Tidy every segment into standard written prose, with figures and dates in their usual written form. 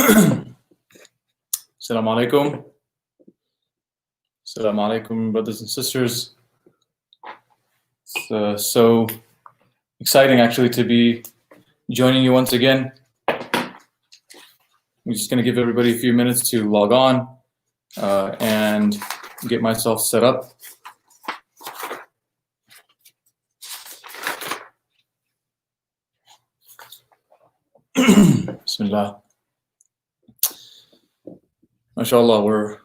Assalamu alaikum. Assalamu alaikum, brothers and sisters. It's so exciting actually to be joining you once again. I'm just going to give everybody a few minutes to log on and get myself set up. Bismillah. MashaAllah, we're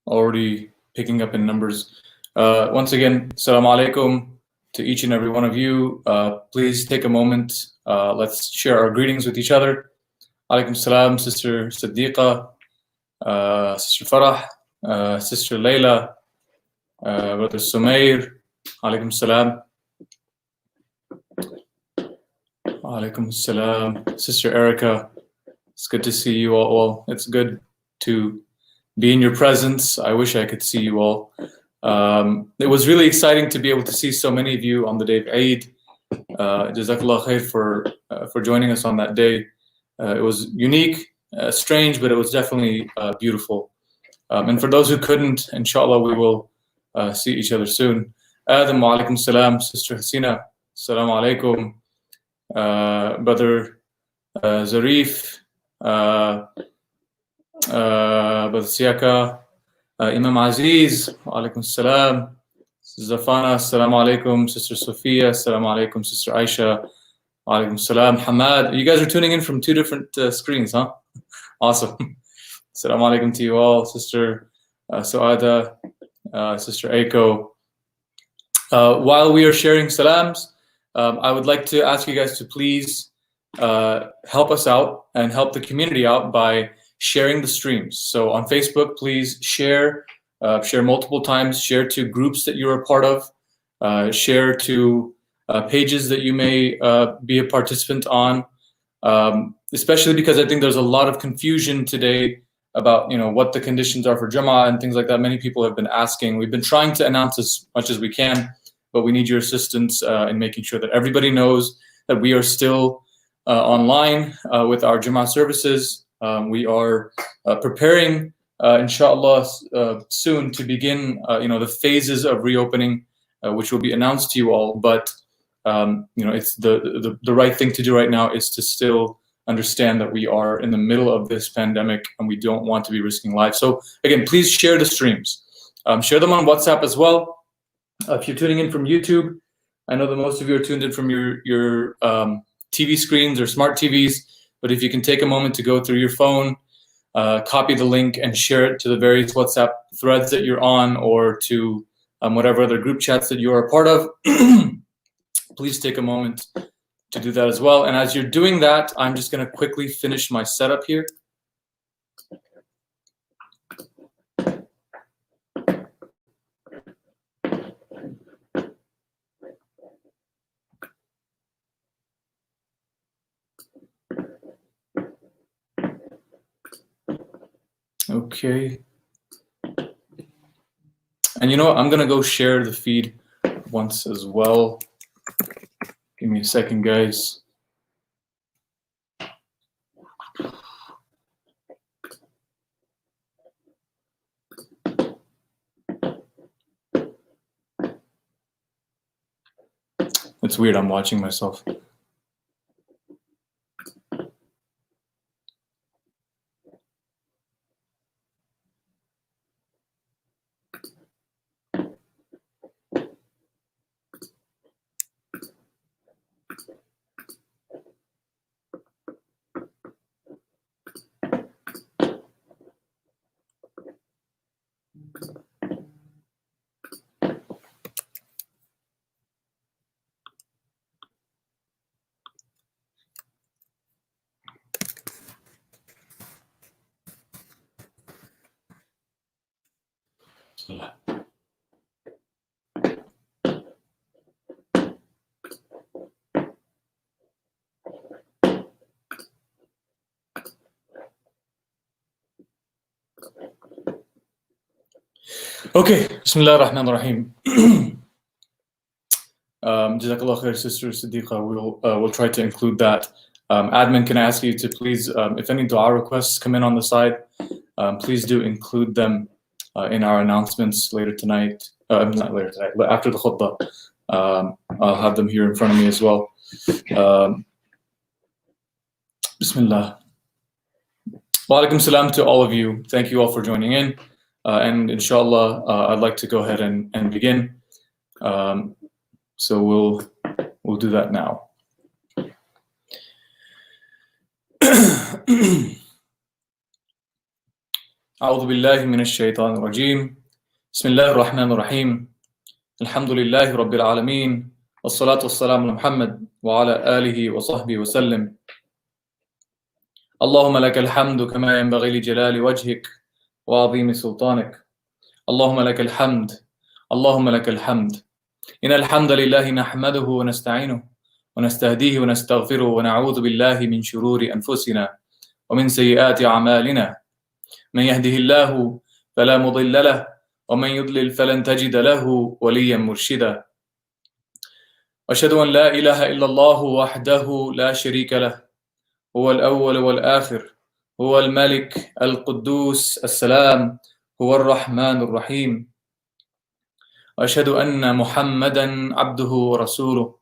already picking up in numbers. Once again, Assalamu alaikum to each and every one of you. Please take a moment. Let's share our greetings with each other. Alaikum salam, Sister Siddiqa, Sister Farah, Sister Layla, Brother Sumair. Alaikum salam. Alaikum salam. Sister Erica, it's good to see you all. Well, it's good to be in your presence. I wish I could see you all. It was really exciting to be able to see so many of you on the day of Eid. Jazakallah khair for joining us on that day. It was unique, strange, but it was definitely beautiful. And for those who couldn't, inshallah, we will see each other soon. Adam, wa alaikum salam. Sister Hasina, assalamu alaikum. Brother Zarif, Brother Siaka, Imam Aziz, alaikum salam. Zafana, assalamu alaikum. Sister Sophia, assalamu alaikum. Sister Aisha, alaikum salam. Hamad, you guys are tuning in from two different screens, huh? Awesome. Assalamu alaikum to you all. Sister Suada, Sister Aiko. While we are sharing salams, I would like to ask you guys to please help us out and help the community out by sharing the streams. So on Facebook, please share multiple times, share to groups that you're a part of, share to pages that you may be a participant on, especially because I think there's a lot of confusion today about what the conditions are for Jumaa and things like that. Many people have been asking. We've been trying to announce as much as we can, but we need your assistance in making sure that everybody knows that we are still online with our Jumaa services. We are preparing, inshallah, soon to begin, the phases of reopening, which will be announced to you all. But it's the right thing to do right now is to still understand that we are in the middle of this pandemic and we don't want to be risking lives. So again, please share the streams, share them on WhatsApp as well. If you're tuning in from YouTube, I know that most of you are tuned in from your TV screens or smart TVs. But if you can take a moment to go through your phone, copy the link and share it to the various WhatsApp threads that you're on or to whatever other group chats that you are a part of, please take a moment to do that as well. And as you're doing that, I'm just going to quickly finish my setup here. Okay. And you know what? I'm going to go share the feed once as well. Give me a second, guys. It's weird. I'm watching myself. Okay, Bismillah ar-Rahman ar-Rahim. Jazakallah khair, Sister Siddiqa. We'll try to include that Admin, can I ask you to please, if any dua requests come in on the side, please do include them in our announcements later tonight. Not later tonight, but after the khutbah. I'll have them here in front of me as well. Bismillah. Wa alaikum salam to all of you. Thank you all for joining in. And inshallah, I'd like to go ahead and begin. So we'll do that now. أعوذ بالله من الشيطان الرجيم بسم الله الرحمن الرحيم الحمد لله رب العالمين والصلاة والسلام على محمد وعلى آله وصحبه وسلم اللهم لك الحمد كما ينبغي لجلال وجهك وعظيم سلطانك اللهم لك الحمد اللهم لك الحمد إن الحمد لله نحمده ونستعينه ونستهديه ونستغفره ونعوذ بالله من شرور أنفسنا ومن سيئات أعمالنا من يهده الله فلا مضل له ومن يضلل فلن تجد له وليا مرشدا أشهد أن لا إله إلا الله وحده لا شريك له هو الأول والآخر هو الملك القدوس السلام هو الرحمن الرحيم وأشهد أن محمدا عبده ورسوله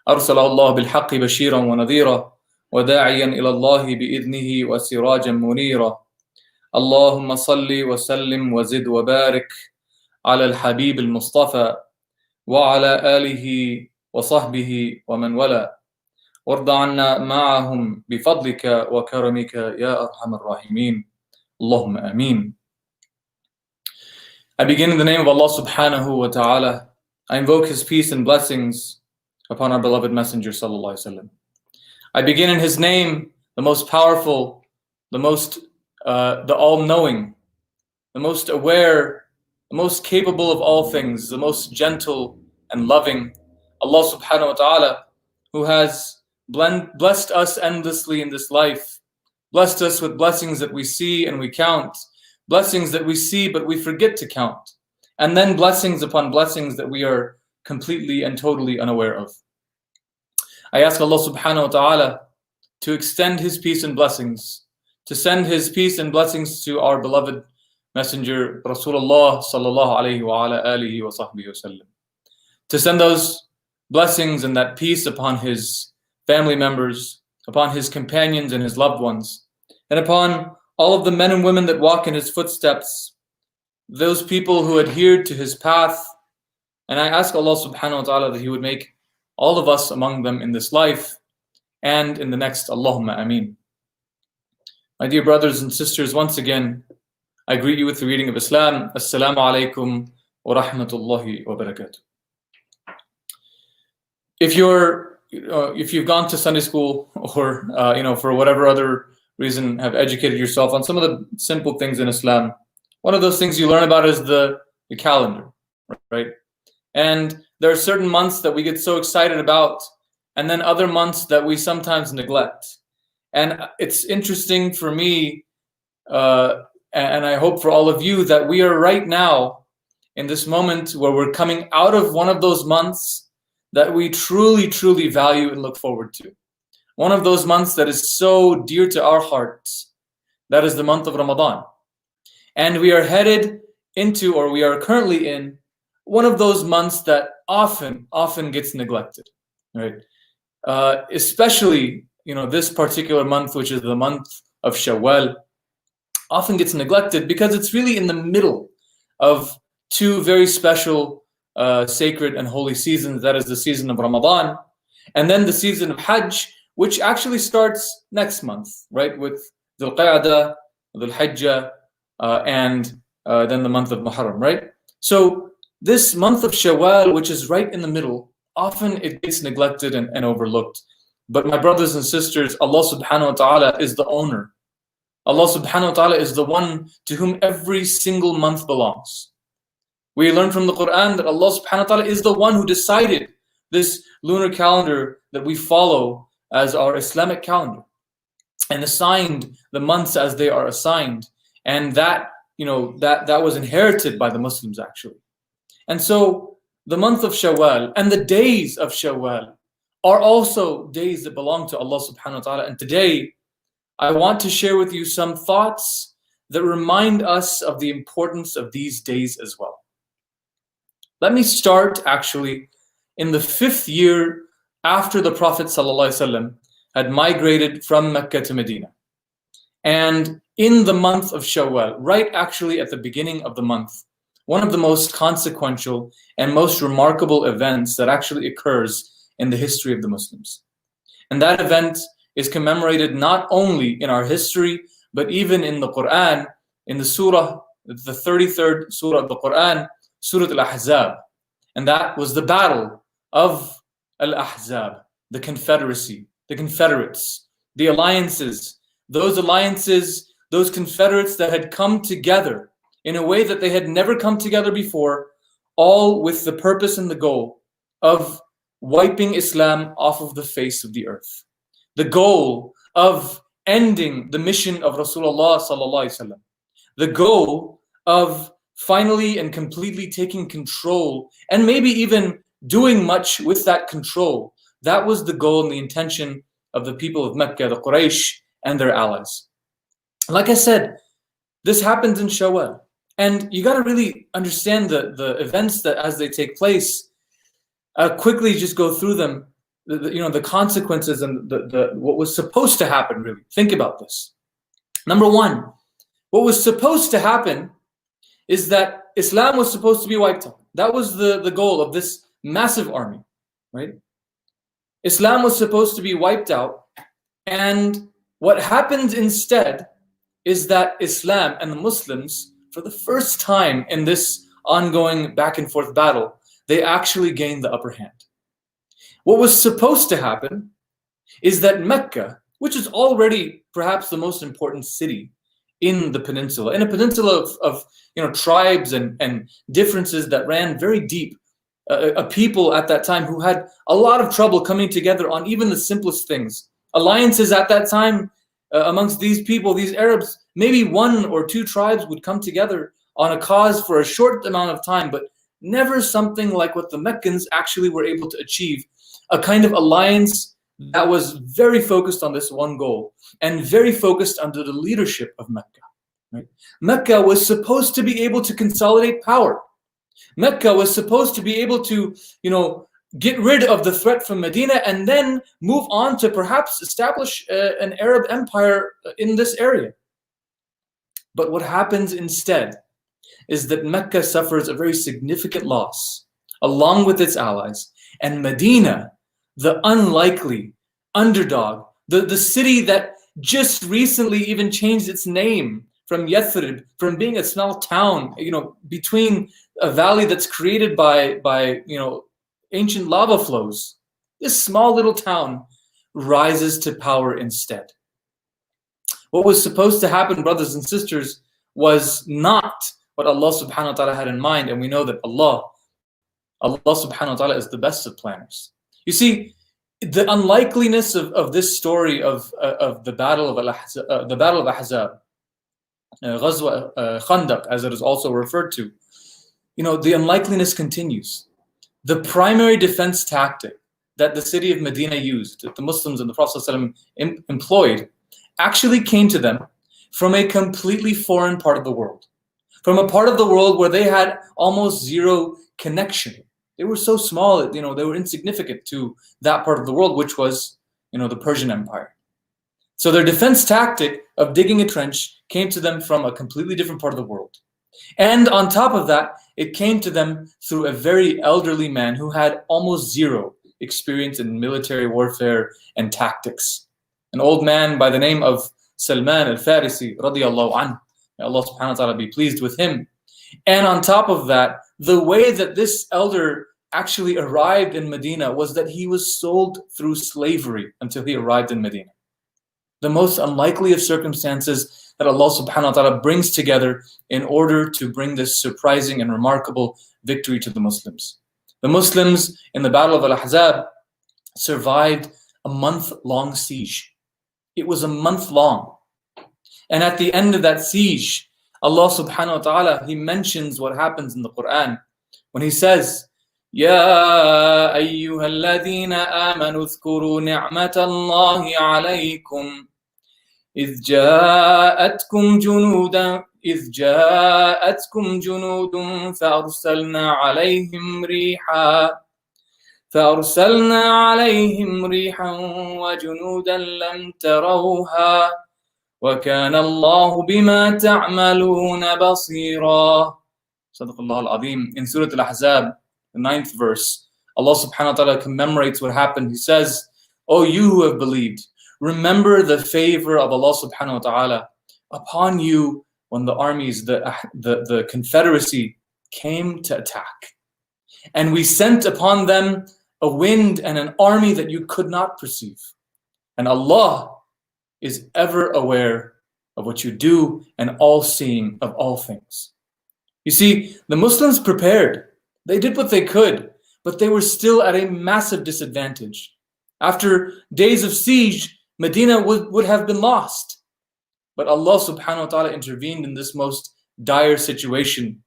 أرسل الله بالحق بشيرا ونذيرا وداعيا إلى الله بإذنه وسراجا منيرا اللهم صل وسلم وزد وبارك على الحبيب المصطفى وعلى آله وصحبه ومن والاه وارض عنا معهم بفضلك وكرمك يا أرحم الراحمين اللهم آمين. I begin in the name of Allah subhanahu wa ta'ala. I invoke His peace and blessings upon our beloved Messenger sallallahu alaihi wasallam. I begin in His name, the most powerful, the all-knowing, the most aware, the most capable of all things, the most gentle and loving, Allah subhanahu wa ta'ala, who has blessed us endlessly in this life, blessed us with blessings that we see and we count, blessings that we see but we forget to count, and then blessings upon blessings that we are completely and totally unaware of. I ask Allah subhanahu wa ta'ala to extend His peace and blessings, to send His peace and blessings to our beloved Messenger Rasulullah sallallahu alayhi wa ala alihi wa sahbihi wasallam, to send those blessings and that peace upon His family members, upon His companions and His loved ones, and upon all of the men and women that walk in His footsteps, those people who adhered to His path. And I ask Allah subhanahu wa ta'ala that He would make all of us among them in this life and in the next. Allahumma ameen. My dear brothers and sisters, once again, I greet you with the reading of Islam. Assalamu alaikum wa rahmatullahi wa barakatuh. If you've gone to Sunday school or for whatever other reason have educated yourself on some of the simple things in Islam, one of those things you learn about is the calendar, right? And there are certain months that we get so excited about, and then other months that we sometimes neglect. And it's interesting for me, and I hope for all of you, that we are right now in this moment where we're coming out of one of those months that we truly, truly value and look forward to. One of those months that is so dear to our hearts, that is the month of Ramadan. And we are headed into, or we are currently in, one of those months that often gets neglected, right? Especially, this particular month, which is the month of Shawwal, often gets neglected because it's really in the middle of two very special sacred and holy seasons. That is the season of Ramadan, and then the season of Hajj, which actually starts next month, right? With Dhul Qa'dah, Dhul Hijjah, and then the month of Muharram, right? So this month of Shawwal, which is right in the middle, often it gets neglected and overlooked. But my brothers and sisters, Allah subhanahu wa ta'ala is the owner. Allah subhanahu wa ta'ala is the one to whom every single month belongs. We learn from the Quran that Allah subhanahu wa ta'ala is the one who decided this lunar calendar that we follow as our Islamic calendar, and assigned the months as they are assigned. And that was inherited by the Muslims actually. And so the month of Shawwal and the days of Shawwal are also days that belong to Allah subhanahu wa ta'ala. And today, I want to share with you some thoughts that remind us of the importance of these days as well. Let me start actually in the 5th year after the Prophet ﷺ had migrated from Mecca to Medina. And in the month of Shawwal, right actually at the beginning of the month, one of the most consequential and most remarkable events that actually occurs in the history of the Muslims. And that event is commemorated not only in our history, but even in the Quran, in the Surah, the 33rd Surah of the Quran, Surah Al Ahzab. And that was the Battle of Al Ahzab, the confederacy, the confederates, the alliances, those confederates that had come together in a way that they had never come together before, all with the purpose and the goal of wiping Islam off of the face of the earth. The goal of ending the mission of Rasulullah sallallahu alaihi wasallam. The goal of finally and completely taking control and maybe even doing much with that control. That was the goal and the intention of the people of Mecca, the Quraysh and their allies. Like I said, this happens in Shawwal. And you got to really understand the events that as they take place, quickly just go through them, the consequences and the what was supposed to happen, really. Think about this. Number one, what was supposed to happen is that Islam was supposed to be wiped out. That was the goal of this massive army, right? Islam was supposed to be wiped out. And what happened instead is that Islam and the Muslims, for the first time in this ongoing back and forth battle, they actually gained the upper hand. What was supposed to happen is that Mecca, which is already perhaps the most important city in the peninsula, in a peninsula of tribes and differences that ran very deep, a people at that time who had a lot of trouble coming together on even the simplest things. Alliances at that time amongst these people, these Arabs, maybe 1 or 2 tribes would come together on a cause for a short amount of time, but never something like what the Meccans actually were able to achieve, a kind of alliance that was very focused on this one goal and very focused under the leadership of Mecca. Right? Mecca was supposed to be able to consolidate power. Mecca was supposed to be able to, get rid of the threat from Medina and then move on to perhaps establish an Arab empire in this area. But what happens instead is that Mecca suffers a very significant loss along with its allies, and Medina, the unlikely underdog, the city that just recently even changed its name from Yathrib, from being a small town, between a valley that's created by ancient lava flows. This small little town rises to power instead. What was supposed to happen, brothers and sisters, was not what Allah subhanahu wa ta'ala had in mind, and we know that Allah subhanahu wa ta'ala is the best of planners. You see, the unlikeliness of this story of the Battle of Al Ahzab, Ghazwa Khandaq, as it is also referred to, the unlikeliness continues. The primary defense tactic that the city of Medina used, that the Muslims and the Prophet ﷺ employed, actually came to them from a completely foreign part of the world. From a part of the world where they had almost zero connection. They were so small that, they were insignificant to that part of the world, which was, the Persian Empire. So their defense tactic of digging a trench came to them from a completely different part of the world. And on top of that, it came to them through a very elderly man who had almost zero experience in military warfare and tactics. An old man by the name of Salman al-Farisi, radiyallahu anhu. May Allah subhanahu wa ta'ala be pleased with him. And on top of that, the way that this elder actually arrived in Medina was that he was sold through slavery until he arrived in Medina. The most unlikely of circumstances that Allah subhanahu wa ta'ala brings together in order to bring this surprising and remarkable victory to the Muslims. The Muslims in the Battle of Al Ahzab survived a month-long siege. It was a month long. And at the end of that siege, Allah subhanahu wa ta'ala, He mentions what happens in the Quran when He says, يا أيها الذين آمنوا اذكروا نعمة الله عليكم إذ جاءتكم جنود فأرسلنا عليهم ريحا وجنودا لم تروها وكان الله بما تعملون بصيرا. صدق Allah al-Azim. In Surah Al Ahzab, the 9th verse, Allah subhanahu wa ta'ala commemorates what happened. He says, O you who have believed, remember the favor of Allah subhanahu wa ta'ala upon you when the armies, the confederacy came to attack. And we sent upon them a wind and an army that you could not perceive. And Allah is ever aware of what you do and all-seeing of all things. You see, the Muslims prepared. They did what they could, but they were still at a massive disadvantage. After days of siege, Medina would have been lost. But Allah subhanahu wa ta'ala intervened in this most dire situation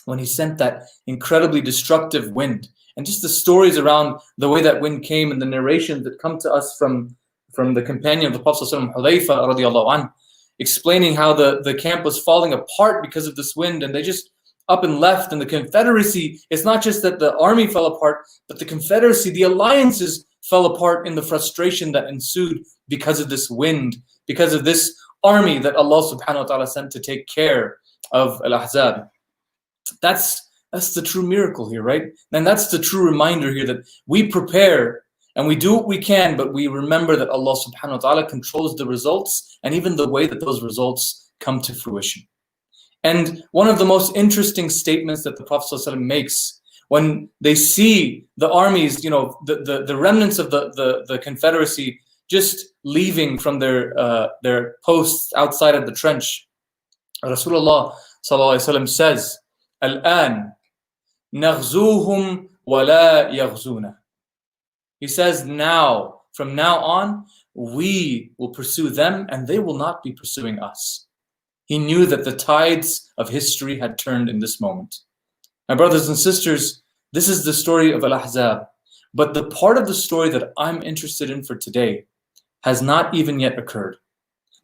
when He sent that incredibly destructive wind. And just the stories around the way that wind came and the narrations that come to us from the companion of the Prophet Hudayfa radiallahu anh, explaining how the camp was falling apart because of this wind, and they just up and left. And the confederacy, it's not just that the army fell apart, but the confederacy, the alliances fell apart in the frustration that ensued because of this wind, because of this army that Allah subhanahu wa ta'ala sent to take care of Al Ahzab. That's the true miracle here, right? And that's the true reminder here, that we prepare and we do what we can, but we remember that Allah subhanahu wa ta'ala controls the results and even the way that those results come to fruition. And one of the most interesting statements that the Prophet ﷺ makes when they see the armies, the remnants of the confederacy just leaving from their posts outside of the trench, Rasulullah ﷺ says, Al-an naghzuhum wa la yaghzuna. He says, now, from now on, we will pursue them and they will not be pursuing us. He knew that the tides of history had turned in this moment. My brothers and sisters, this is the story of Al Ahzab. But the part of the story that I'm interested in for today has not even yet occurred.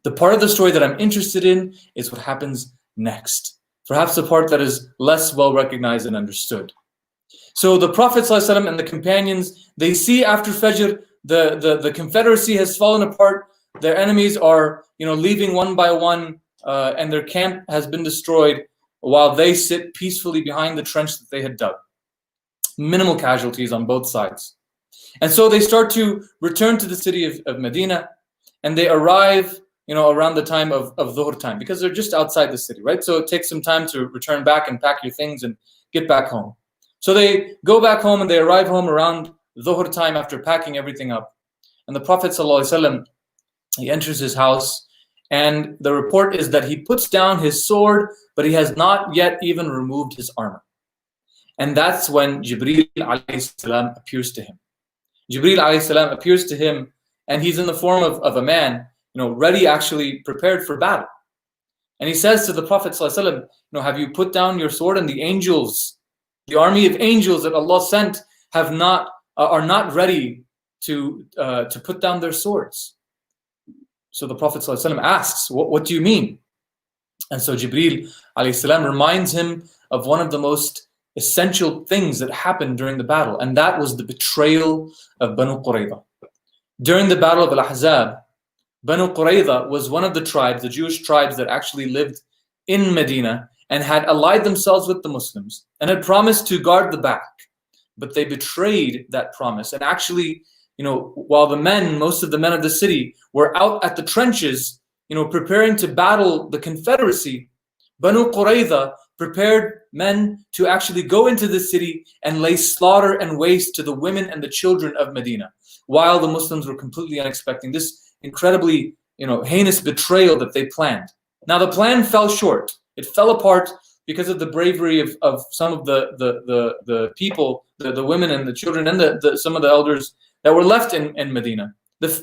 The part of the story that I'm interested in is what happens next. Perhaps the part that is less well recognized and understood. So the Prophet ﷺ and the companions, they see after Fajr, the confederacy has fallen apart. Their enemies are leaving one by one, and their camp has been destroyed while they sit peacefully behind the trench that they had dug. Minimal casualties on both sides. And so they start to return to the city of Medina, and they arrive around the time of Dhuhr time, because they're just outside the city, right? So it takes some time to return back and pack your things and get back home. So they go back home and they arrive home around Dhuhr time after packing everything up. And the Prophet ﷺ, he enters his house, and the report is that he puts down his sword, but he has not yet even removed his armor. And that's when Jibreel alayhi salam appears to him. Jibreel alayhi salam appears to him, and he's in the form of a man, ready, actually prepared for battle. And he says to the Prophet ﷺ, have you put down your sword? And the angels, the army of angels that Allah sent, are not ready to put down their swords. So the Prophet ﷺ asks, what do you mean? And so Jibreel alayhi salam reminds him of one of the most essential things that happened during the battle, and that was the betrayal of Banu Qurayza. During the Battle of Al Ahzab, Banu Qurayza was one of the tribes, the Jewish tribes that actually lived in Medina and had allied themselves with the Muslims and had promised to guard the back. But they betrayed that promise. And actually, while most of the men of the city were out at the trenches, preparing to battle the confederacy, Banu Qurayza prepared men to actually go into the city and lay slaughter and waste to the women and the children of Medina, while the Muslims were completely unexpecting this incredibly, heinous betrayal that they planned. Now the plan fell short. It fell apart because of the bravery of some of the people, the women and the children, and some of the elders that were left in Medina.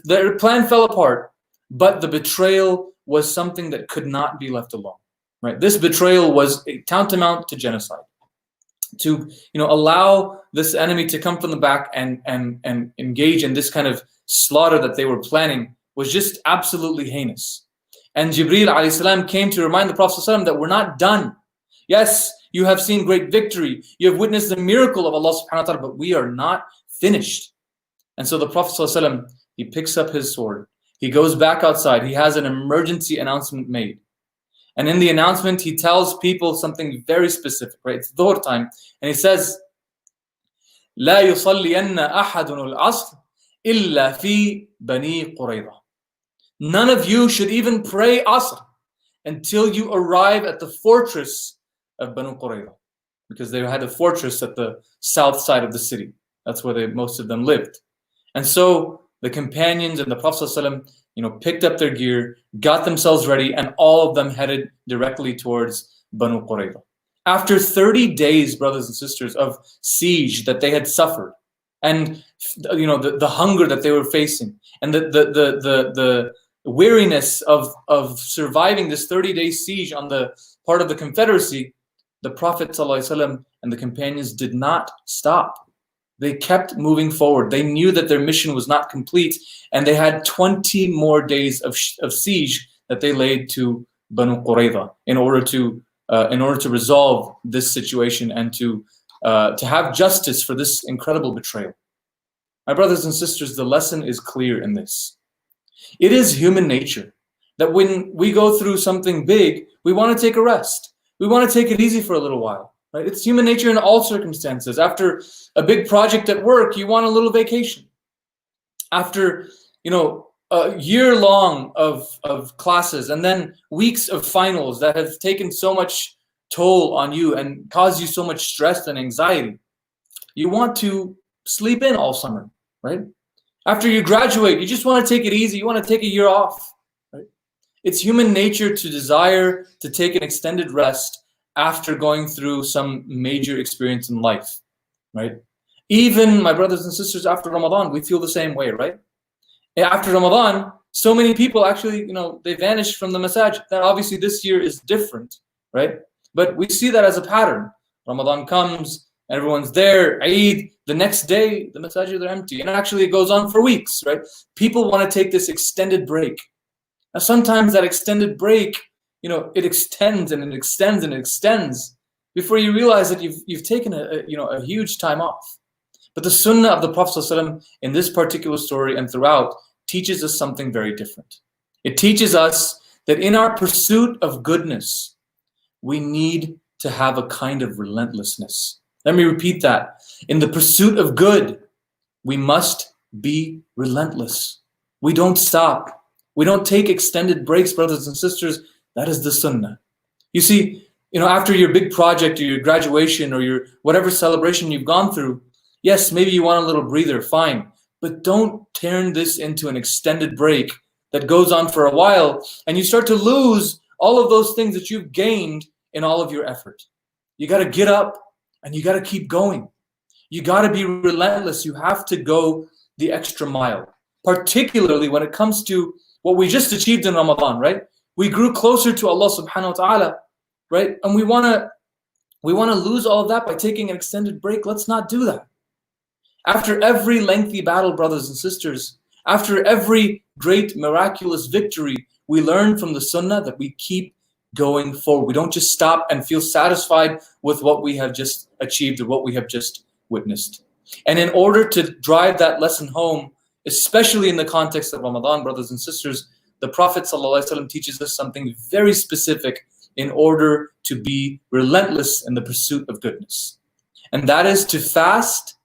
Their plan fell apart, but the betrayal was something that could not be left alone. Right? This betrayal was tantamount to genocide. to allow this enemy to come from the back and engage in this kind of slaughter that they were planning was just absolutely heinous. And Jibreel alayhi salam came to remind the Prophet ﷺ that we're not done. Yes, you have seen great victory, you have witnessed the miracle of Allah subhanahu wa ta'ala, but we are not finished. And so the Prophet ﷺ, he picks up his sword, he goes back outside, he has an emergency announcement made. And in the announcement, he tells people something very specific, right? It's Dhuhr time. And he says, لا يصلين أحد العصر إلا في بني قريظة. None of you should even pray Asr until you arrive at the fortress of Banu Qurayza, because they had a fortress at the south side of the city. That's where most of them lived. And so the companions and the Prophet ﷺ, picked up their gear, got themselves ready, and all of them headed directly towards Banu Qurayza. After 30 days, brothers and sisters, of siege that they had suffered, and the hunger that they were facing, and the weariness of surviving this 30-day siege on the part of the Confederacy, the Prophet ﷺ and the companions did not stop. They kept moving forward. They knew that their mission was not complete, and they had 20 more days of siege that they laid to Banu Qurayza in order to resolve this situation and to have justice for this incredible betrayal. My brothers and sisters, the lesson is clear in this. It is human nature that when we go through something big, we want to take a rest. We want to take it easy for a little while. Right? It's human nature in all circumstances. After a big project at work, you want a little vacation. After a year long of classes and then weeks of finals that have taken so much toll on you and caused you so much stress and anxiety, you want to sleep in all summer, right? After you graduate, you just want to take it easy. You want to take a year off, right? It's human nature to desire to take an extended rest after going through some major experience in life, right? Even, my brothers and sisters, after Ramadan, we feel the same way, right? After Ramadan, so many people actually, they vanished from the masajid. Now, obviously, this year is different, right? But we see that as a pattern. Ramadan comes, everyone's there, Eid, the next day, the masajid are empty. And actually, it goes on for weeks, right? People want to take this extended break. Now, sometimes that extended break, it extends and it extends and it extends before you realize that you've taken a huge time off. But the sunnah of the Prophet ﷺ in this particular story and throughout teaches us something very different. It teaches us that in our pursuit of goodness, we need to have a kind of relentlessness. Let me repeat that. In the pursuit of good, we must be relentless. We don't stop. We don't take extended breaks, brothers and sisters. That is the sunnah. You see, after your big project or your graduation or your whatever celebration you've gone through, yes, maybe you want a little breather, fine. But don't turn this into an extended break that goes on for a while and you start to lose all of those things that you've gained in all of your effort. You got to get up and you got to keep going. You got to be relentless. You have to go the extra mile, particularly when it comes to what we just achieved in Ramadan, right? We grew closer to Allah subhanahu wa ta'ala, right? And we want to lose all of that by taking an extended break. Let's not do that. After every lengthy battle, brothers and sisters, after every great miraculous victory, we learn from the sunnah that we keep going forward. We don't just stop and feel satisfied with what we have just achieved or what we have just witnessed. And in order to drive that lesson home, especially in the context of Ramadan, brothers and sisters, the Prophet ﷺ teaches us something very specific in order to be relentless in the pursuit of goodness. And that is to fast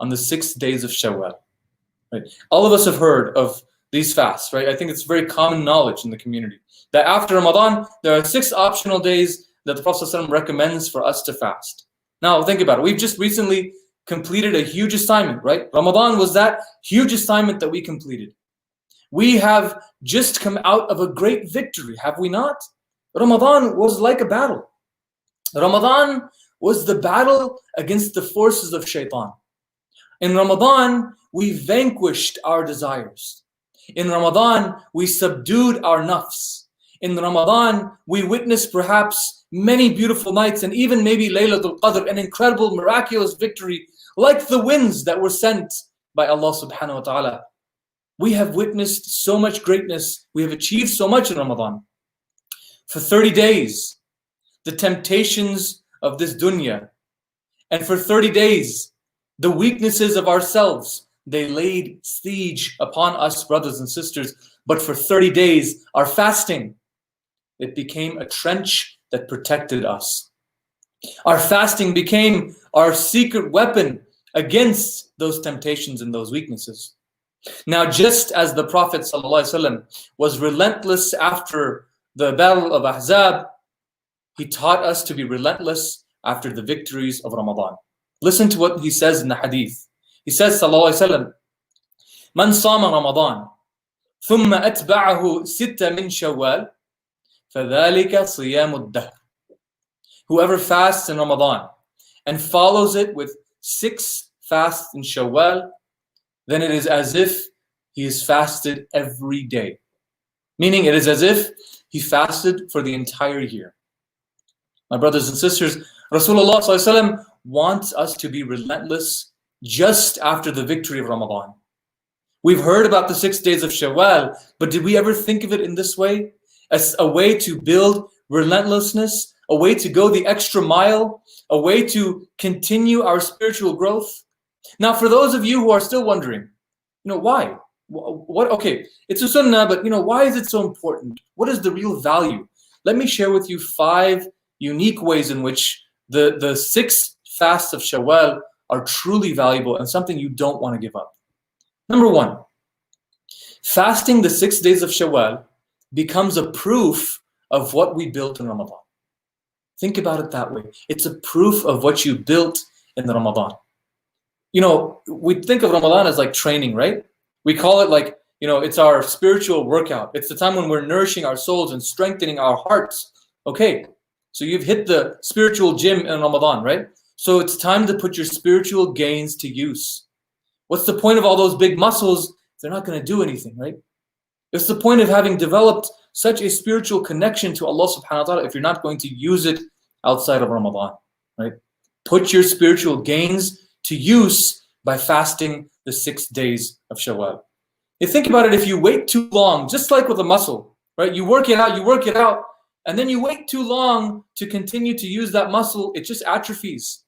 on the 6 days of Shawwal. Right? All of us have heard of these fasts, right? I think it's very common knowledge in the community that after Ramadan, there are 6 optional days that the Prophet ﷺ recommends for us to fast. Now, think about it. We've just recently completed a huge assignment, right? Ramadan was that huge assignment that we completed. We have just come out of a great victory, have we not? Ramadan was like a battle. Ramadan was the battle against the forces of shaitan. In Ramadan, we vanquished our desires. In Ramadan, we subdued our nafs. In Ramadan, we witnessed perhaps many beautiful nights, and even maybe Laylatul Qadr, an incredible, miraculous victory, like the winds that were sent by Allah subhanahu wa ta'ala. We have witnessed so much greatness. We have achieved so much in Ramadan. For 30 days, the temptations of this dunya, and for 30 days, the weaknesses of ourselves, they laid siege upon us, brothers and sisters. But for 30 days, our fasting, it became a trench that protected us. Our fasting became our secret weapon against those temptations and those weaknesses. Now, just as the Prophet ﷺ was relentless after the Battle of Ahzab, he taught us to be relentless after the victories of Ramadan. Listen to what he says in the hadith. He says, ﷺ, "Man sama Ramadan, ثم أتبعه ستة من شوال, فذلك صيام الدهر." Whoever fasts in Ramadan and follows it with 6 fasts in Shawwal, then it is as if he is fasted every day. Meaning it is as if he fasted for the entire year. My brothers and sisters, Rasulullah ﷺ wants us to be relentless just after the victory of Ramadan. We've heard about the 6 days of Shawwal, but did we ever think of it in this way? As a way to build relentlessness, a way to go the extra mile, a way to continue our spiritual growth? Now, for those of you who are still wondering, why? What? Okay, it's a sunnah, but why is it so important? What is the real value? Let me share with you 5 unique ways in which the 6 fasts of Shawwal are truly valuable and something you don't want to give up. Number 1, fasting the 6 days of Shawwal becomes a proof of what we built in Ramadan. Think about it that way. It's a proof of what you built in the Ramadan. We think of Ramadan as like training, right? We call it like, it's our spiritual workout. It's the time when we're nourishing our souls and strengthening our hearts. Okay, so you've hit the spiritual gym in Ramadan, right? So it's time to put your spiritual gains to use. What's the point of all those big muscles? They're not going to do anything, right? It's the point of having developed such a spiritual connection to Allah subhanahu wa ta'ala if you're not going to use it outside of Ramadan, right? Put your spiritual gains to use by fasting the 6 days of Shawwal. You think about it, if you wait too long, just like with a muscle, right? You work it out, and then you wait too long to continue to use that muscle, it just atrophies.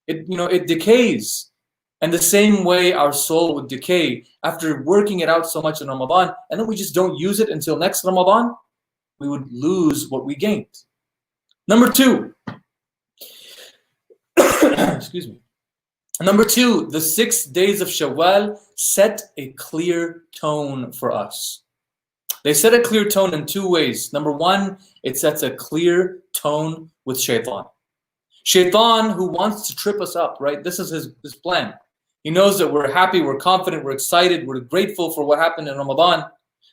It decays. And the same way our soul would decay after working it out so much in Ramadan, and then we just don't use it until next Ramadan, we would lose what we gained. Number 2, excuse me. Number 2, the 6 days of Shawwal set a clear tone for us. They set a clear tone in 2 ways. Number 1, it sets a clear tone with shaitan. Shaitan, who wants to trip us up, right? This is his plan. He knows that we're happy, we're confident, we're excited, we're grateful for what happened in Ramadan.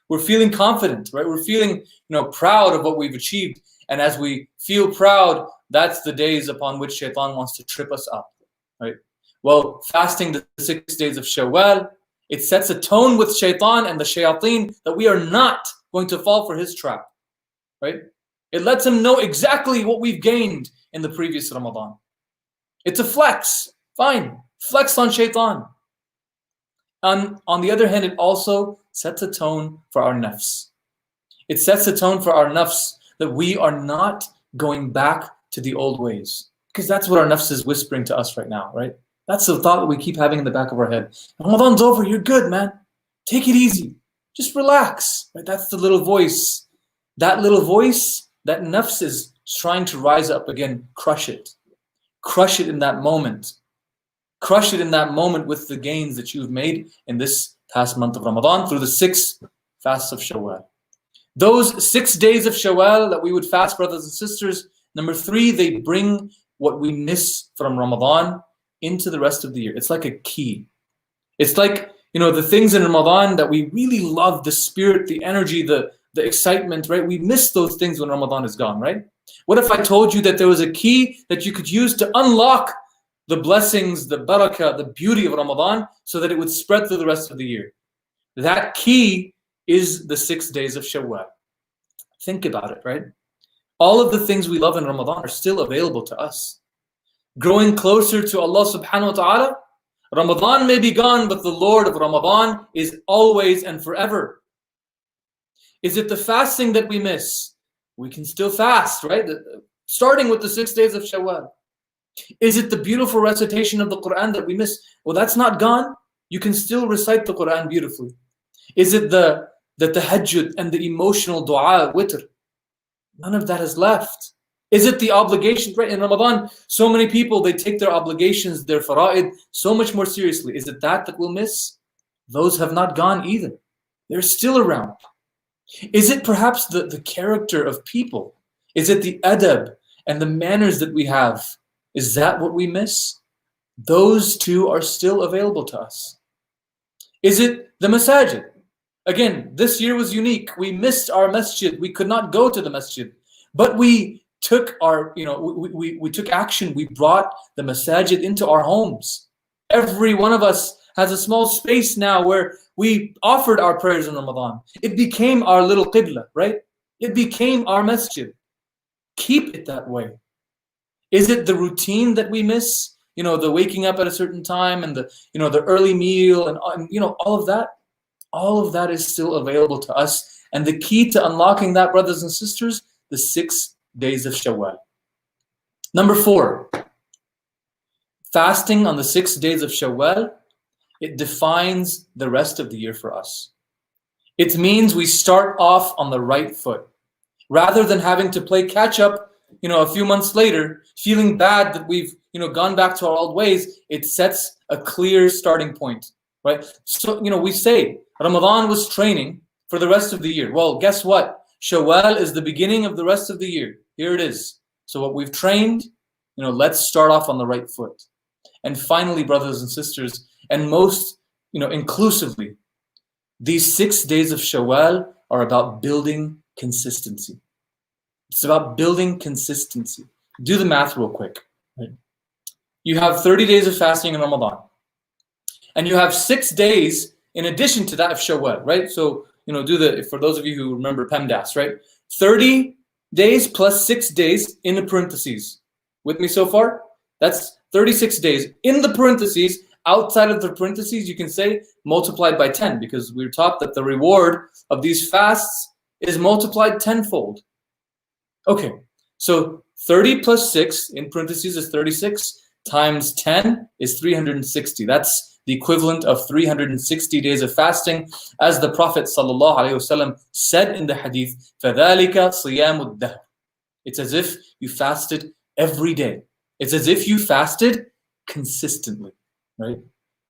We're feeling confident, right? We're feeling, proud of what we've achieved. And as we feel proud, that's the days upon which shaitan wants to trip us up, right? Well, fasting the 6 days of Shawwal, it sets a tone with shaitan and the shayateen that we are not going to fall for his trap, right? It lets him know exactly what we've gained in the previous Ramadan. It's a flex, fine, flex on shaitan. And on the other hand, it also sets a tone for our nafs. It sets a tone for our nafs that we are not going back to the old ways. Because that's what our nafs is whispering to us right now, right? That's the thought that we keep having in the back of our head. Ramadan's over, you're good, man. Take it easy. Just relax. Right? That's the little voice. That little voice, that nafs is trying to rise up again. Crush it. Crush it in that moment. Crush it in that moment with the gains that you've made in this past month of Ramadan through the 6 fasts of Shawwal. Those 6 days of Shawwal that we would fast, brothers and sisters, number 3, they bring what we miss from Ramadan into the rest of the year. It's like a key. It's like, the things in Ramadan that we really love, the spirit, the energy, the excitement, right? We miss those things when Ramadan is gone, right? What if I told you that there was a key that you could use to unlock the blessings, the barakah, the beauty of Ramadan so that it would spread through the rest of the year? That key is the 6 days of Shawwal. Think about it, right? All of the things we love in Ramadan are still available to us. Growing closer to Allah subhanahu wa ta'ala, Ramadan may be gone, but the Lord of Ramadan is always and forever. Is it the fasting that we miss? We can still fast, right? Starting with the 6 days of Shawwal. Is it the beautiful recitation of the Quran that we miss? Well, that's not gone. You can still recite the Quran beautifully. Is it the tahajjud and the emotional dua, witr? None of that is left. Is it the obligation? Right, in Ramadan, so many people, they take their obligations, their fara'id, so much more seriously. Is it that we'll miss? Those have not gone either. They're still around. Is it perhaps the character of people? Is it the adab and the manners that we have? Is that what we miss? Those two are still available to us. Is it the masajid? Again, this year was unique. We missed our masjid. We could not go to the masjid. But we took we took action. We brought the masajid into our homes. Every one of us has a small space now where we offered our prayers in Ramadan. It became our little qibla, right? It became our masjid. Keep it that way. Is it the routine that we miss? The waking up at a certain time and the early meal and all of that? All of that is still available to us. And the key to unlocking that, brothers and sisters, the 6 days of Shawwal. Number 4, fasting on the 6 days of Shawwal, it defines the rest of the year for us. It means we start off on the right foot. Rather than having to play catch up, a few months later, feeling bad that we've, gone back to our old ways, it sets a clear starting point, right? So, we say Ramadan was training for the rest of the year. Well, guess what? Shawwal is the beginning of the rest of the year. Here it is. So what we've trained, let's start off on the right foot. And finally, brothers and sisters, and most, inclusively, these 6 days of Shawwal are about building consistency. It's about building consistency. Do the math real quick. Right? You have 30 days of fasting in Ramadan. And you have 6 days in addition to that of Shawwal, right? So, for those of you who remember PEMDAS, right? 30 days plus 6 days in the parentheses. With me so far? That's 36 days. In the parentheses, outside of the parentheses, you can say multiplied by 10, because we're taught that the reward of these fasts is multiplied tenfold. Okay, so 30 plus 6 in parentheses is 36 times 10 is 360. That's the equivalent of 360 days of fasting, as the Prophet ﷺ said in the hadith, فَذَلِكَ صِيَامُ الدَّهْرِ. It's as if you fasted every day. It's as if you fasted consistently, right?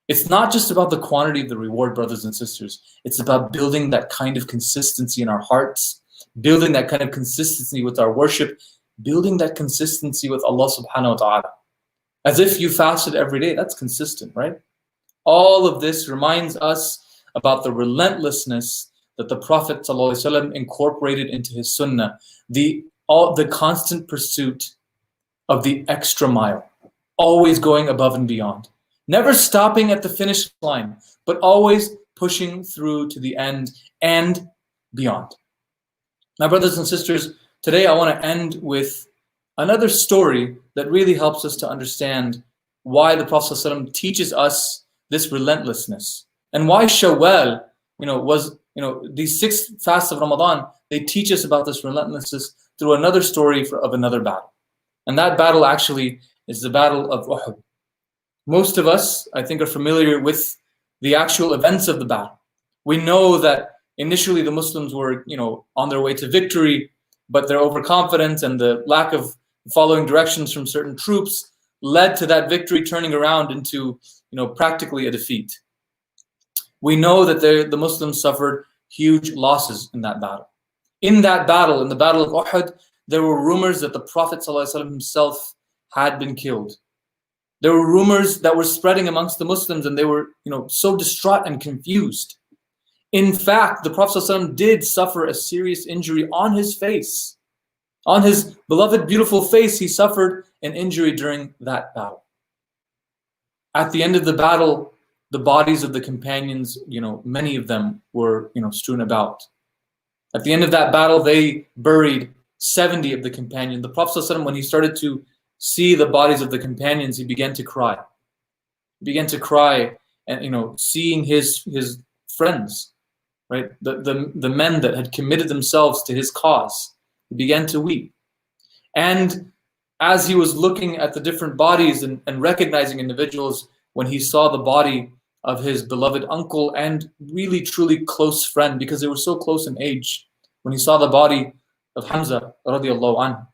It's not just about the quantity of the reward, brothers and sisters. It's about building that kind of consistency in our hearts, building that kind of consistency with our worship, building that consistency with Allah subhanahu wa ta'ala. As if you fasted every day, that's consistent, right? All of this reminds us about the relentlessness that the Prophet ﷺ incorporated into his sunnah, the constant pursuit of the extra mile, always going above and beyond, never stopping at the finish line, but always pushing through to the end and beyond. Now, brothers and sisters, today I want to end with another story that really helps us to understand why the Prophet ﷺ teaches us this relentlessness, and why Shawwal, these 6 fasts of Ramadan, they teach us about this relentlessness through another story of another battle. And that battle actually is the Battle of Wahoo. Most of us, I think, are familiar with the actual events of the battle. We know that initially the Muslims were, on their way to victory, but their overconfidence and the lack of following directions from certain troops led to that victory turning around into, practically a defeat. We know that the Muslims suffered huge losses in that battle. In that battle, in the Battle of Uhud, there were rumors that the Prophet ﷺ himself had been killed. There were rumors that were spreading amongst the Muslims, and they were, so distraught and confused. In fact, the Prophet ﷺ did suffer a serious injury on his face. On his beloved, beautiful face, he suffered an injury during that battle. At the end of the battle, the bodies of the companions, many of them were, strewn about. At the end of that battle, they buried 70 of the companions. The Prophet ﷺ, when he started to see the bodies of the companions, he began to cry. He began to cry, and seeing his friends, right? The men that had committed themselves to his cause. He began to weep. And as he was looking at the different bodies and recognizing individuals, when he saw the body of his beloved uncle and really truly close friend, because they were so close in age, when he saw the body of Hamza radiallahu anhu,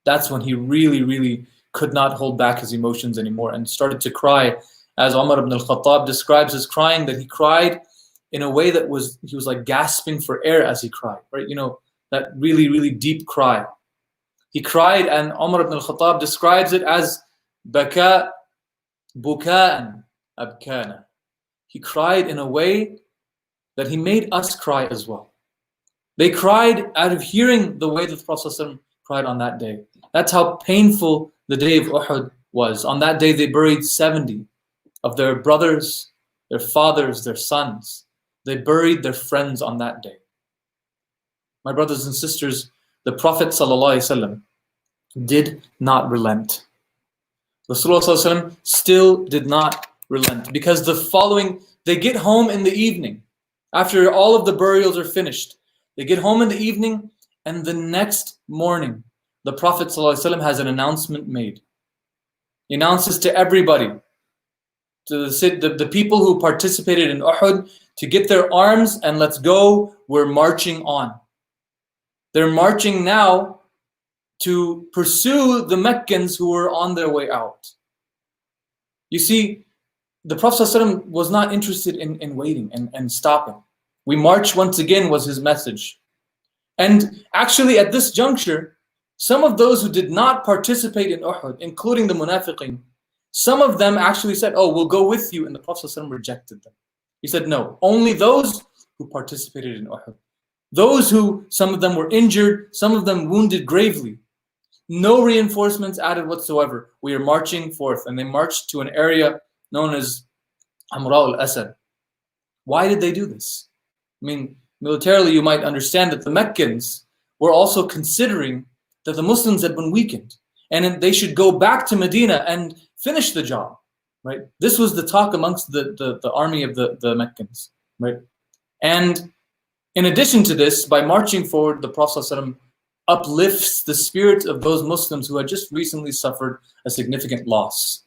that's when he really, really could not hold back his emotions anymore and started to cry. As Umar ibn al-Khattab describes his crying, that he cried in a way that he was like gasping for air as he cried, right? That really, really deep cry. He cried, and Umar ibn al-Khattab describes it as baka buka'an abkana. He cried in a way that he made us cry as well. They cried out of hearing the way that the Prophet ﷺ cried on that day. That's how painful the day of Uhud was. On that day, they buried 70 of their brothers, their fathers, their sons. They buried their friends on that day. My brothers and sisters, the Prophet ﷺ did not relent. Rasulullah ﷺ still did not relent, because they get home in the evening. After all of the burials are finished, they get home in the evening, and the next morning, the Prophet ﷺ has an announcement made. He announces to everybody, to the people who participated in Uhud, to get their arms and let's go, we're marching on. They're marching now to pursue the Meccans who were on their way out. You see, the Prophet ﷺ was not interested in waiting and stopping. We march once again was his message. And actually at this juncture, some of those who did not participate in Uhud, including the munafiqeen, some of them actually said, oh, we'll go with you, and the Prophet ﷺ rejected them. He said, no, only those who participated in Uhud. Those who, some of them were injured, some of them wounded gravely. No reinforcements added whatsoever. We are marching forth. And they marched to an area known as Hamra al-Asad. Why did they do this? I mean, militarily you might understand that the Meccans were also considering that the Muslims had been weakened and they should go back to Medina and finish the job, right? This was the talk amongst the army of the Meccans, right? And in addition to this, by marching forward, the Prophet ﷺ uplifts the spirit of those Muslims who had just recently suffered a significant loss,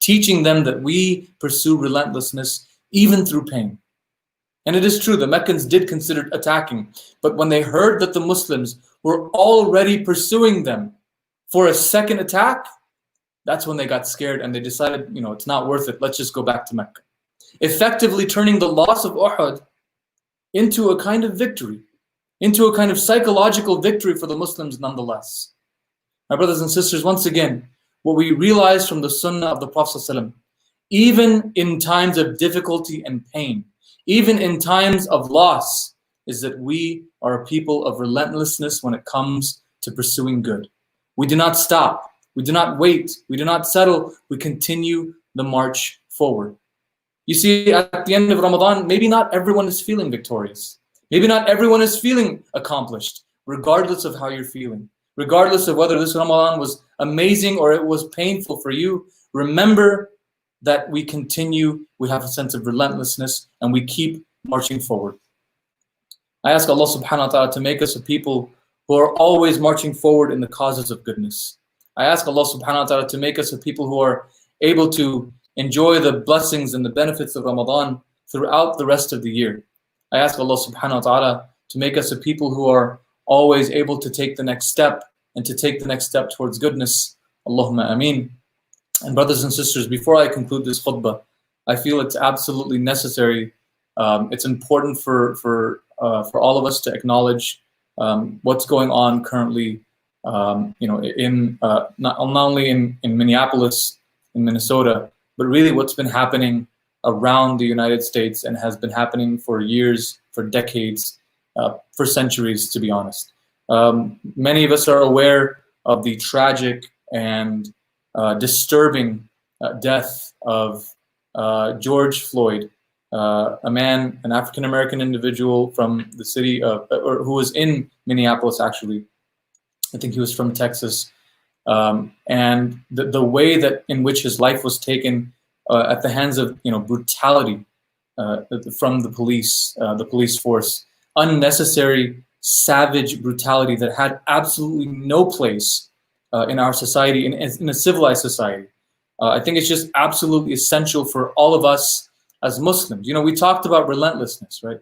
teaching them that we pursue relentlessness even through pain. And it is true, the Meccans did consider attacking, but when they heard that the Muslims were already pursuing them for a second attack, that's when they got scared and they decided, it's not worth it, let's just go back to Mecca. Effectively turning the loss of Uhud into a kind of victory, into a kind of psychological victory for the Muslims nonetheless. My brothers and sisters, once again, what we realize from the sunnah of the Prophet ﷺ, even in times of difficulty and pain, even in times of loss, is that we are a people of relentlessness when it comes to pursuing good. We do not stop. We do not wait. We do not settle. We continue the march forward. You see, at the end of Ramadan, maybe not everyone is feeling victorious. Maybe not everyone is feeling accomplished, regardless of how you're feeling. Regardless of whether this Ramadan was amazing or it was painful for you, remember that we continue, we have a sense of relentlessness, and we keep marching forward. I ask Allah subhanahu wa ta'ala to make us a people who are always marching forward in the causes of goodness. I ask Allah subhanahu wa ta'ala to make us a people who are able to enjoy the blessings and the benefits of Ramadan throughout the rest of the year. I ask Allah subhanahu wa ta'ala to make us a people who are always able to take the next step and to take the next step towards goodness. Allahumma ameen. And brothers and sisters, before I conclude this khutbah, I feel it's absolutely necessary. It's important for all of us to acknowledge what's going on currently. Not only in Minneapolis, in Minnesota, but really what's been happening around the United States and has been happening for years, for decades, for centuries, to be honest. Many of us are aware of the tragic and disturbing death of George Floyd, an African-American individual from the city of, or who was in Minneapolis actually, I think he was from Texas. And the way that in which his life was taken at the hands of brutality from the police force, unnecessary, savage brutality that had absolutely no place in our society, in a civilized society. I think it's just absolutely essential for all of us as Muslims. We talked about relentlessness, right?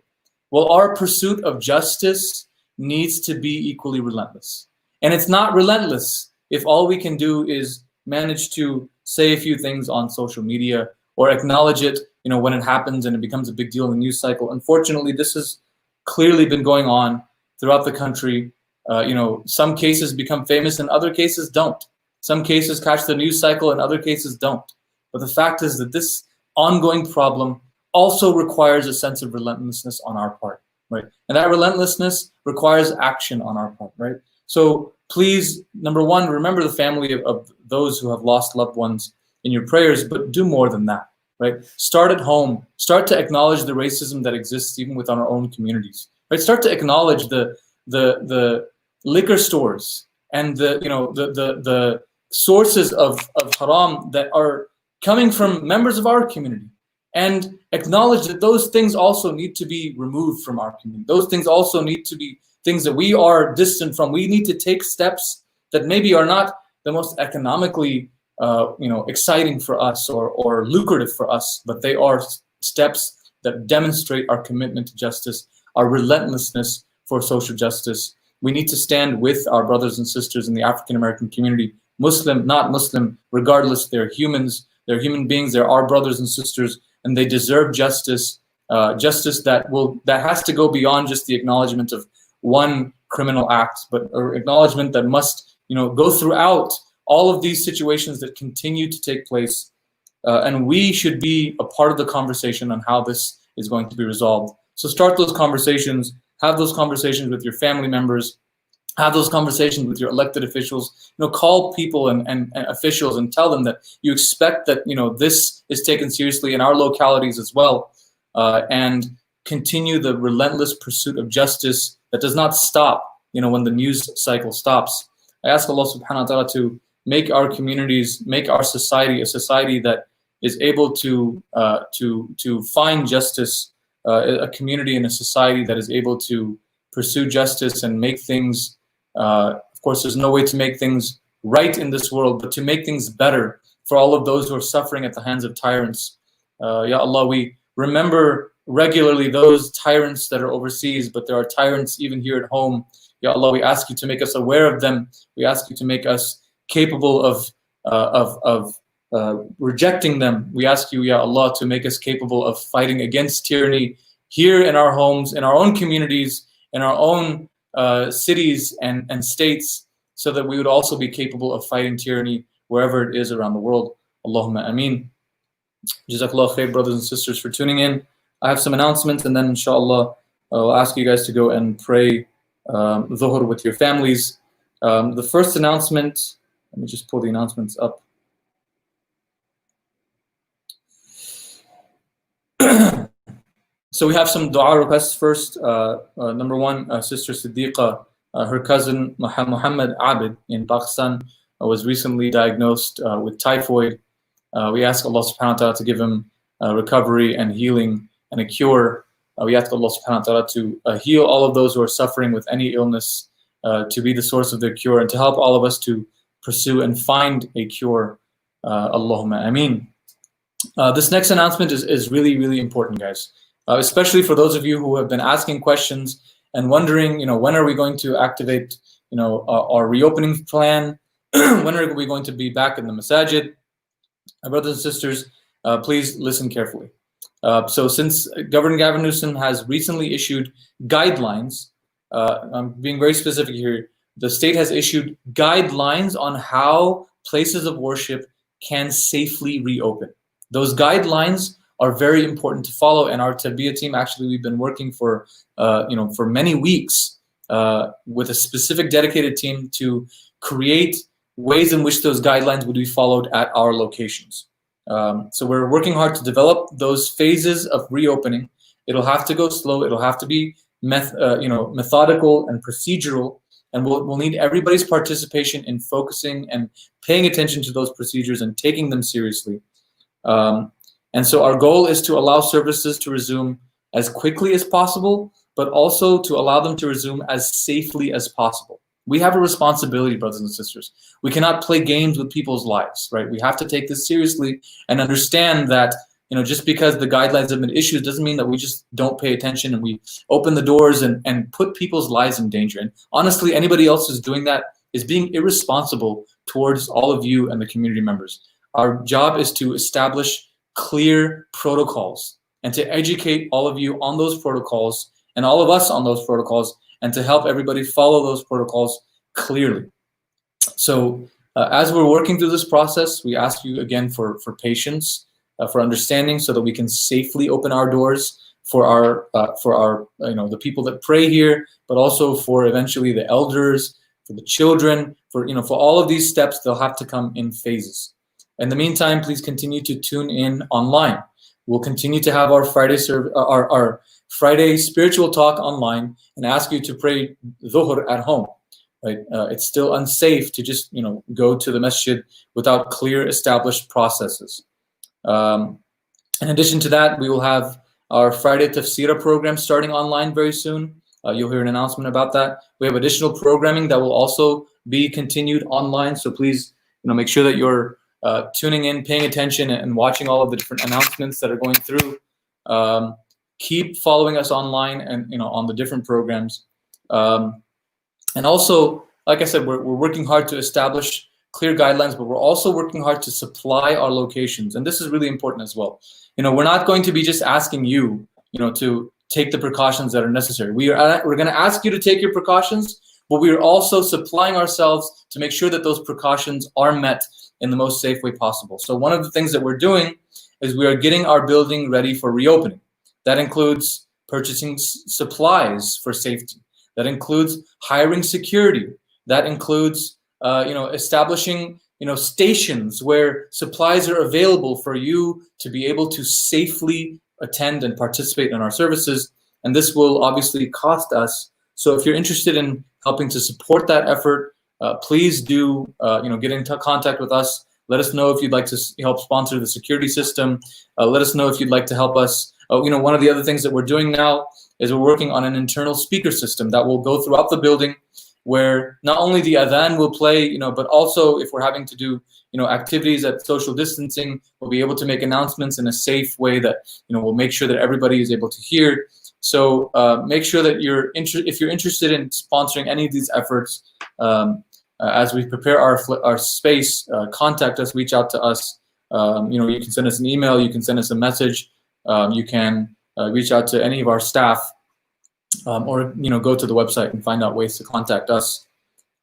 Well, our pursuit of justice needs to be equally relentless. And it's not relentless if all we can do is manage to say a few things on social media or acknowledge it, when it happens and it becomes a big deal in the news cycle. Unfortunately, this has clearly been going on throughout the country. Some cases become famous and other cases don't. Some cases catch the news cycle and other cases don't. But the fact is that this ongoing problem also requires a sense of relentlessness on our part, right? And that relentlessness requires action on our part, right? So please, number one, remember the family of those who have lost loved ones in your prayers, but do more than that, right? Start at home. Start to acknowledge the racism that exists even within our own communities, right? Start to acknowledge the liquor stores and the sources of haram that are coming from members of our community, and acknowledge that those things also need to be removed from our community. Those things also need to be things that we are distant from. We need to take steps that maybe are not the most economically exciting for us or lucrative for us, but they are steps that demonstrate our commitment to justice, our relentlessness for social justice. We need to stand with our brothers and sisters in the African American community, Muslim, not Muslim, regardless. They're humans, they're human beings, they're our brothers and sisters, and they deserve justice, justice that has to go beyond just the acknowledgement of one criminal act, but an acknowledgement that must go throughout all of these situations that continue to take place. And we should be a part of the conversation on how this is going to be resolved. So start those conversations, have those conversations with your family members, have those conversations with your elected officials, call people and officials and tell them that you expect that, this is taken seriously in our localities as well, and continue the relentless pursuit of justice that does not stop, when the news cycle stops. I ask Allah subhanahu wa ta'ala to make our communities, make our society a society that is able to find justice, a community and a society that is able to pursue justice and make things, of course, there's no way to make things right in this world, but to make things better for all of those who are suffering at the hands of tyrants. Ya Allah, we remember regularly those tyrants that are overseas, but there are tyrants even here at home. Ya Allah, we ask you to make us aware of them. We ask you to make us capable of rejecting them. We ask you, Ya Allah, to make us capable of fighting against tyranny here in our homes, in our own communities, in our own cities and states, so that we would also be capable of fighting tyranny wherever it is around the world. Allahumma ameen. Jazakallah khair, brothers and sisters, for tuning in. I have some announcements, and then inshallah I'll ask you guys to go and pray Dhuhr with your families. The first announcement, let me just pull the announcements up. So we have some dua requests first. Number one, Sister Siddiqa, her cousin Muhammad Abid in Pakistan was recently diagnosed with typhoid. We ask Allah subhanahu wa ta'ala to give him recovery and healing and a cure. We ask Allah subhanahu wa ta'ala to heal all of those who are suffering with any illness, to be the source of their cure, and to help all of us to pursue and find a cure. Allahumma ameen. This next announcement is really, really important, guys. Especially for those of you who have been asking questions and wondering, when are we going to activate, our reopening plan? When are we going to be back in the masajid? Brothers and sisters, please listen carefully. So since Governor Gavin Newsom has recently issued guidelines, I'm being very specific here, the state has issued guidelines on how places of worship can safely reopen. Those guidelines are very important to follow, and our Tarbiyah team, actually, we've been working for many weeks with a specific dedicated team to create ways in which those guidelines would be followed at our locations. So we're working hard to develop those phases of reopening. It'll have to go slow. It'll have to be methodical and procedural, And we'll need everybody's participation in focusing and paying attention to those procedures and taking them seriously. And so our goal is to allow services to resume as quickly as possible, but also to allow them to resume as safely as possible. We have a responsibility, brothers and sisters. We cannot play games with people's lives, right? We have to take this seriously and understand that, just because the guidelines have been issued doesn't mean that we just don't pay attention and we open the doors and put people's lives in danger. And honestly, anybody else who's doing that is being irresponsible towards all of you and the community members. Our job is to establish clear protocols and to educate all of you on those protocols and all of us on those protocols, and to help everybody follow those protocols clearly. So as we're working through this process, we ask you again for patience, for understanding, so that we can safely open our doors for our the people that pray here, but also for eventually the elders, for the children, for all of these steps. They'll have to come in phases. In the meantime, please continue to tune in online. We'll continue to have our our Friday spiritual talk online, and ask you to pray dhuhr at home. Right? It's still unsafe to just go to the masjid without clear established processes. In addition to that, we will have our Friday Tafsirah program starting online very soon. You'll hear an announcement about that. We have additional programming that will also be continued online. So please, make sure that you're tuning in, paying attention, and watching all of the different announcements that are going through. Keep following us online and on the different programs. And also, like I said, we're working hard to establish clear guidelines, but we're also working hard to supply our locations. And this is really important as well. We're not going to be just asking you, to take the precautions that are necessary. We're going to ask you to take your precautions, but we are also supplying ourselves to make sure that those precautions are met in the most safe way possible. So one of the things that we're doing is we are getting our building ready for reopening. That includes purchasing supplies for safety. That includes hiring security. That includes, establishing, stations where supplies are available for you to be able to safely attend and participate in our services. And this will obviously cost us. So if you're interested in helping to support that effort, please do, get into contact with us. Let us know if you'd like to help sponsor the security system. Let us know if you'd like to help us. One of the other things that we're doing now is we're working on an internal speaker system that will go throughout the building, where not only the adhan will play, but also if we're having to do, activities at social distancing, we'll be able to make announcements in a safe way that, will make sure that everybody is able to hear. So make sure that if you're interested in sponsoring any of these efforts, as we prepare our space, contact us, reach out to us. You can send us an email, you can send us a message, you can reach out to any of our staff, or go to the website and find out ways to contact us.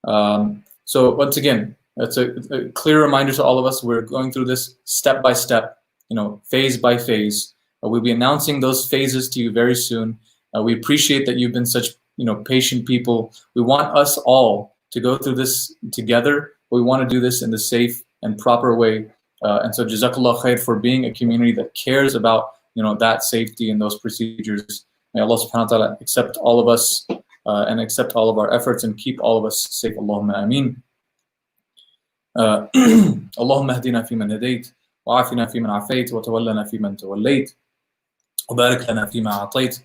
So once again, that's a clear reminder to all of us. We're going through this step by step, phase by phase. We'll be announcing those phases to you very soon. We appreciate that you've been such patient people. We want us all to go through this together, but we want to do this in the safe and proper way. And so Jazakallah khair for being a community that cares about that safety and those procedures. May Allah subhanahu wa ta'ala accept all of us and accept all of our efforts and keep all of us safe. Allahumma ameen. Allahumma hdina fi man hadayt, wa afina fi man afayt, wa tawallana fi man tawallayt, wa barik lana fi ma atayt.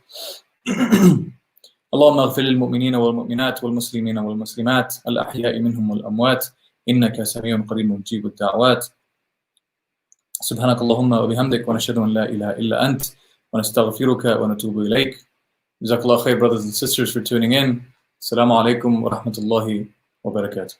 اللهم اغفر للمؤمنين والمؤمنات والمسلمين والمسلمات الأحياء منهم والأموات إنك سميع قريب مجيب الدعوات. سبحانك اللهم وبحمدك ونشهد أن لا إله إلا أنت ونستغفرك ونتوب إليك. Jazakallah khair, brothers and sisters, for tuning in. Assalamu alaikum wa rahmatullahi wa barakatuh.